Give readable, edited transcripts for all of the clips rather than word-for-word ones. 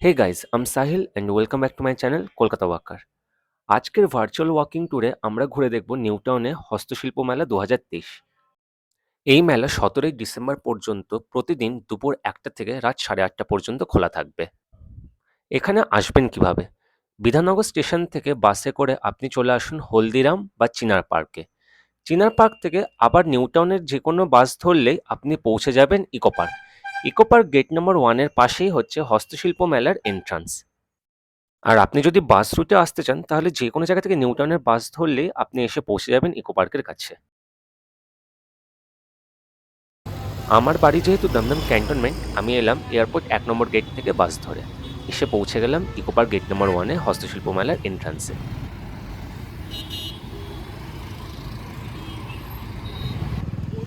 Hey guys, I'm Sahil and welcome back to my channel Kolkata Waker. আজকের virtual walking ট্যুরে আমরা ঘুরে দেখব নিউটাউনে হস্তশিল্প মেলা 2023। এই মেলা 17ই ডিসেম্বর পর্যন্ত প্রতিদিন দুপুর 1টা থেকে রাত 8:30 পর্যন্ত খোলা থাকবে। এখানে আসবেন কিভাবে? বিধাননগর স্টেশন থেকে বাসে করে আপনি চলে আসুন হলদিরাম বা চিনার পার্কে। চিনার পার্ক থেকে আবার নিউটাউনের যে কোনো বাস ধরলেই আপনি পৌঁছে যাবেন Eco Park. Eco Park gate number 1 এর পাশেই হচ্ছে হস্তশিল্প মেলার এন্ট্রান্স। আর আপনি যদি বাস রুটে আসতে চান তাহলে যে কোনো জায়গা থেকে নিউটাউনের বাস ধরলেই আপনি এসে পৌঁছে যাবেন ইকো পার্কের কাছে। আমার বাড়ি যেহেতু দমদম ক্যান্টনমেন্ট, আমি এলাম এয়ারপোর্ট 1 নম্বর গেট থেকে বাস ধরে। এসে পৌঁছে গেলাম ইকো পার্ক গেট নম্বর 1 এ হস্তশিল্প মেলার এন্ট্রান্সে।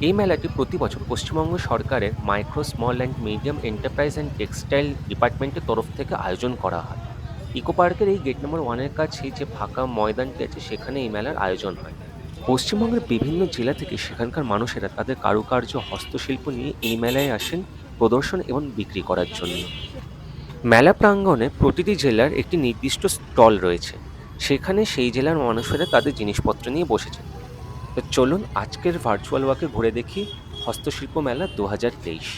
এই মেলাটি প্রতি বছর পশ্চিমবঙ্গ সরকারের micro small and medium enterprise and textile ডিপার্টমেন্টের তরফ থেকে আয়োজন করা হয়। ইকো পার্কের এই গেট নম্বর 1 এর কাছে যে ফাঁকা ময়দানটি আছে সেখানে এই মেলার আয়োজন হয়। পশ্চিমবঙ্গের বিভিন্ন জেলা থেকে সেখানকার মানুষেরা তাদের কারুকার্য হস্তশিল্প নিয়ে এই মেলায় আসেন প্রদর্শন এবং বিক্রি করার জন্য। মেলা প্রাঙ্গণে প্রতিটি জেলার একটি নির্দিষ্ট স্টল রয়েছে, সেখানে সেই জেলার মানুষেরা তাদের জিনিসপত্র নিয়ে বসেছেন। তো চলুন আজকের ভার্চুয়াল ওয়াকে ঘুরে দেখি হস্তশিল্প মেলা 2023।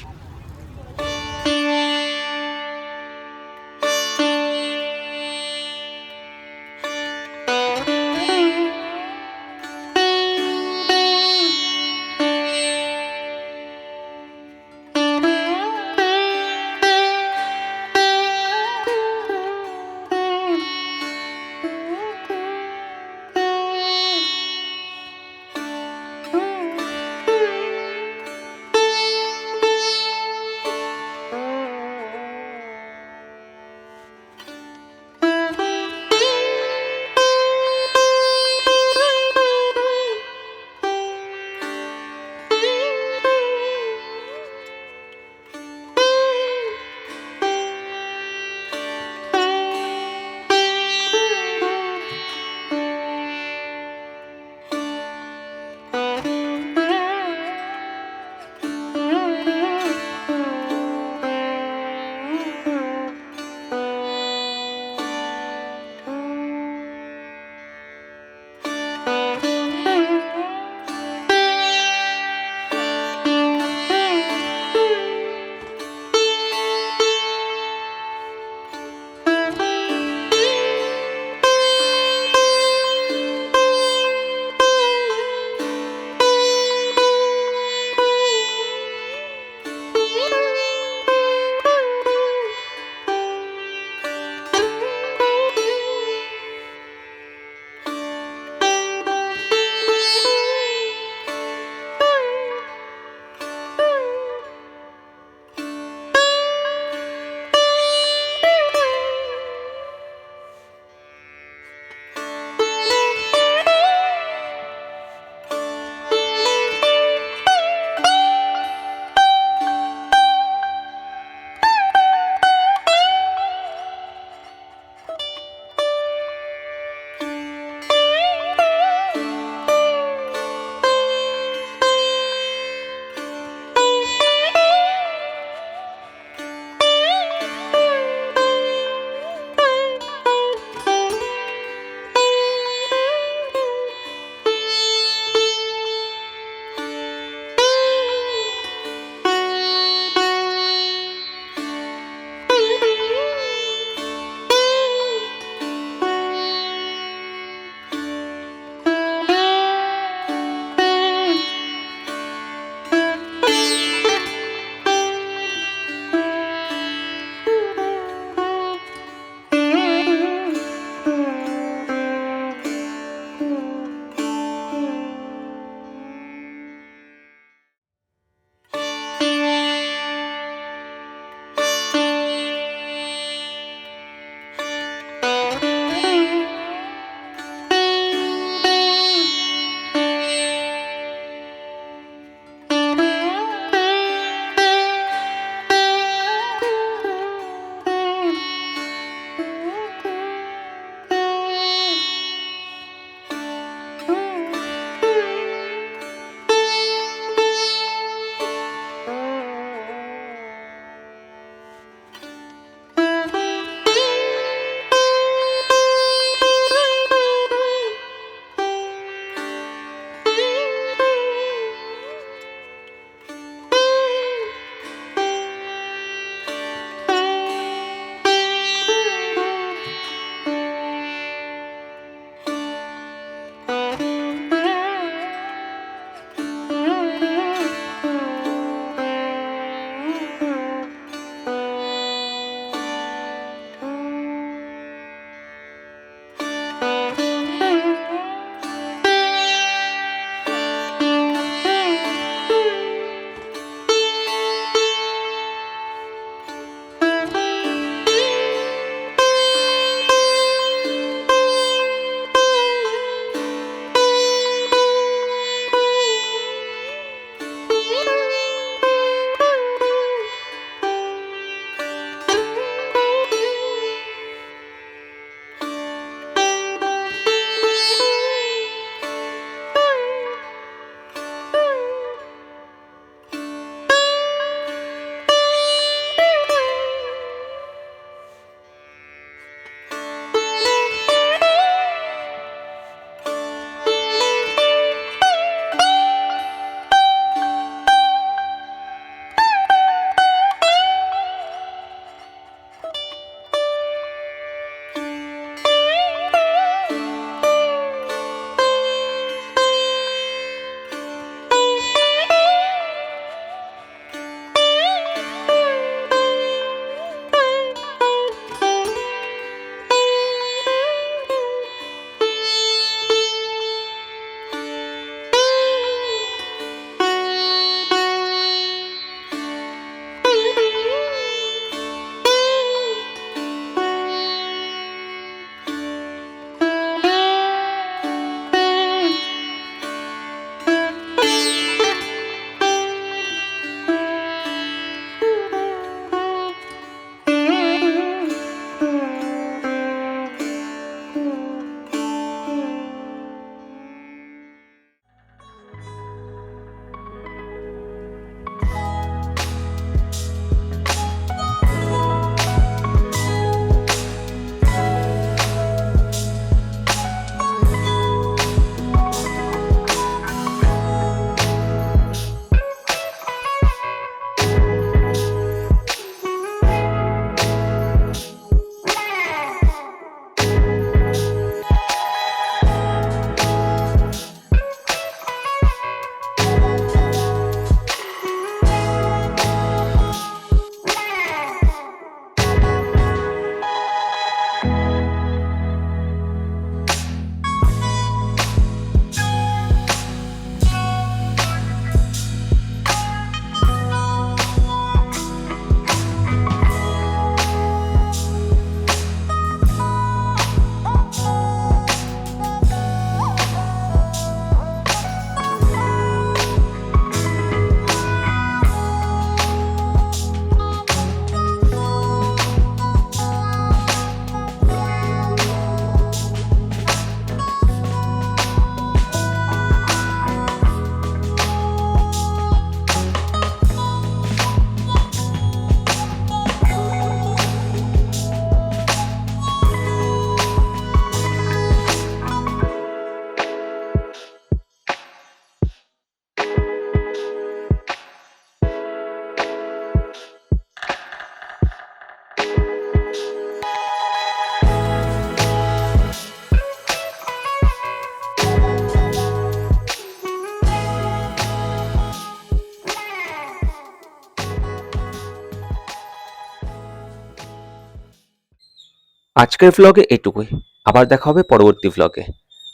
আজকের ভ্লগে এটুকুই। আবার দেখা হবে পরবর্তী ভ্লগে।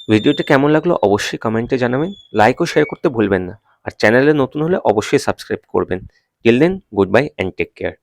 ভিডিওটা কেমন লাগলো অবশ্যই কমেন্টে জানাবেন, লাইক ও শেয়ার করতে ভুলবেন না। আর চ্যানেলে নতুন হলে অবশ্যই সাবস্ক্রাইব করবেন। Till then, goodbye and take care.